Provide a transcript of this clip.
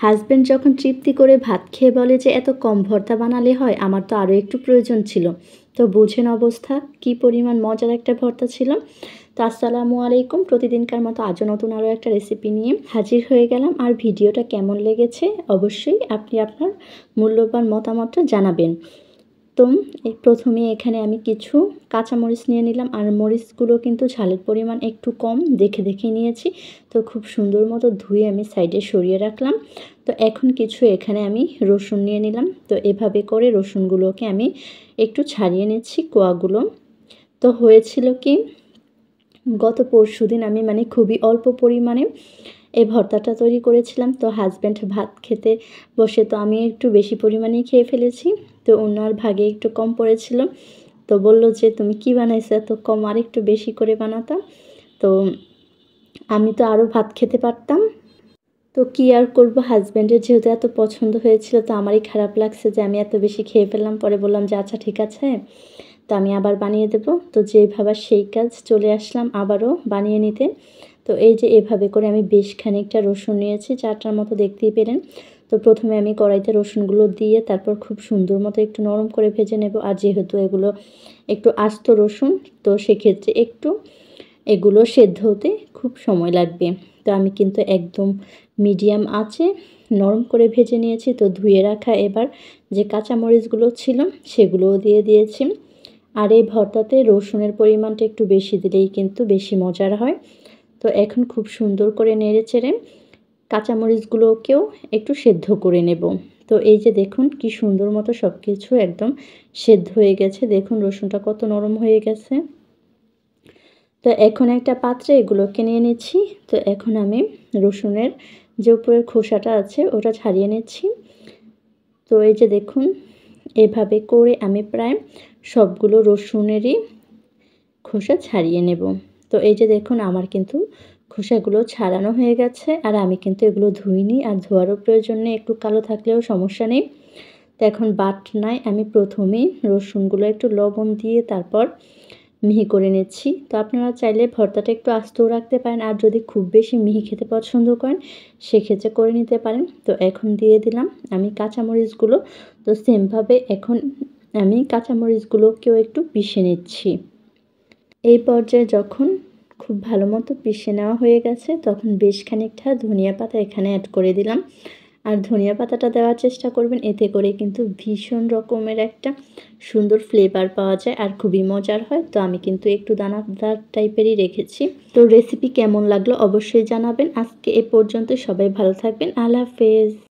Husband যখন তৃপ্তি করে ভাত খেয়ে বলে যে এত কম ভর্তা বানালে হয়, আমার তো আরও একটু প্রয়োজন ছিল। তো বুঝেন অবস্থা, কি পরিমাণ মজার একটা ভর্তা ছিল। তো আসসালামু আলাইকুম, প্রতিদিনকার মতো আজও নতুন আরও একটা রেসিপি নিয়ে হাজির হয়ে গেলাম। আর ভিডিওটা কেমন লেগেছে অবশ্যই আপনি আপনার মূল্যবান মতামতটা জানাবেন। তো প্রথমে এখানে আমি কিছু কাঁচামরিচ নিয়ে নিলাম, আর মরিচগুলো কিন্তু ঝালের পরিমাণ একটু কম দেখে দেখে নিয়েছি। তো খুব সুন্দর মতো ধুয়ে আমি সাইডে সরিয়ে রাখলাম। তো এখন কিছু এখানে আমি রসুন নিয়ে নিলাম। তো এভাবে করে রসুনগুলোকে আমি একটু ছাড়িয়ে নিচ্ছি কোয়াগুলো। তো হয়েছিল কি, গত পরশুদিন আমি খুবই অল্প পরিমাণে এই ভর্তাটা তৈরি করেছিলাম। তো হাজব্যান্ড ভাত খেতে বসে, তো আমি একটু বেশি পরিমাণেই খেয়ে ফেলেছি। তো ওনার ভাগে একটু কম পড়েছিল। তো বলল যে তুমি কি বানাইছো এত কম, আর একটু বেশি করে বানাতাম। তো আমি তো আরও ভাত খেতে পারতাম। তো কী আর করবো, হাজব্যান্ডের যেহেতু এত পছন্দ হয়েছিল, তো আমারই খারাপ লাগছে যে আমি এত বেশি খেয়ে ফেললাম। পরে বললাম যে আচ্ছা ঠিক আছে, তো আমি আবার বানিয়ে দেবো। তো যেই ভাবা সেই কাজ, চলে আসলাম আবারও বানিয়ে নিতে। তো এই যে এভাবে করে আমি বেশ খানিকটা রসুন নিয়েছি, 4টার মতো দেখতেই পেলেন। তো প্রথমে আমি কড়াইতে রসুনগুলো দিয়ে তারপর খুব সুন্দর মতো একটু নরম করে ভেজে নেব। আর যেহেতু এগুলো একটু আস্ত রসুন, তো সেক্ষেত্রে একটু এগুলো সেদ্ধ হতে খুব সময় লাগবে। তো আমি কিন্তু একদম মিডিয়াম আঁচে নরম করে ভেজে নিয়েছি। তো ধুয়ে রাখা এবার যে কাঁচামরিচগুলো ছিল সেগুলোও দিয়ে দিয়েছি। আর এই ভর্তাতে রসুনের পরিমাণটা একটু বেশি দিলেই কিন্তু বেশি মজার হয়। তো এখন খুব সুন্দর করে নেড়ে চেড়ে কাঁচামরিচগুলোকেও একটু সেদ্ধ করে নেব। তো এই যে দেখুন কি সুন্দর মতো সব কিছু একদম সেদ্ধ হয়ে গেছে। দেখুন রসুনটা কত নরম হয়ে গেছে। তো এখন একটা পাত্রে এগুলোকে নিয়ে নিচ্ছি। তো এখন আমি রসুনের যে উপরের খোসাটা আছে ওটা ছাড়িয়ে নিচ্ছি। তো এই যে দেখুন এভাবে করে আমি প্রায় সবগুলো রসুনেরই খোসা ছাড়িয়ে নেব। তো এই যে দেখুন আমার কিন্তু খোসাগুলো ছাড়ানো হয়ে গেছে। আর আমি কিন্তু এগুলো ধুইনি, আর ধোয়ারও প্রয়োজন নেই, একটু কালো থাকলেও সমস্যা নেই। তো এখন বাটনায় আমি প্রথমেই রসুনগুলো একটু লবণ দিয়ে তারপর মিহি করে নিচ্ছি। তো আপনারা চাইলে ভর্তাটা একটু আস্তও রাখতে পারেন, আর যদি খুব বেশি মিহি খেতে পছন্দ করেন সেক্ষেত্রে করে নিতে পারেন। তো এখন দিয়ে দিলাম আমি কাঁচামরিচগুলো। তো সেমভাবে এখন আমি কাঁচামরিচগুলোকেও একটু পিষে নিচ্ছি। এই পর্যায়ে যখন খুব ভালো মতো পিষে নেওয়া হয়ে গেছে, তখন বেশ খানিকটা ধনিয়া পাতা এখানে অ্যাড করে দিলাম। আর ধনিয়া পাতাটা দেওয়ার চেষ্টা করবেন, এতে করে কিন্তু ভীষণ রকমের একটা সুন্দর ফ্লেভার পাওয়া যায় আর খুবই মজার হয়। তো আমি কিন্তু একটু দানাদার টাইপেরই রেখেছি। তো রেসিপি কেমন লাগলো অবশ্যই জানাবেন। আজকে এ পর্যন্ত, সবাই ভালো থাকবেন। আল্লাহ হাফেজ।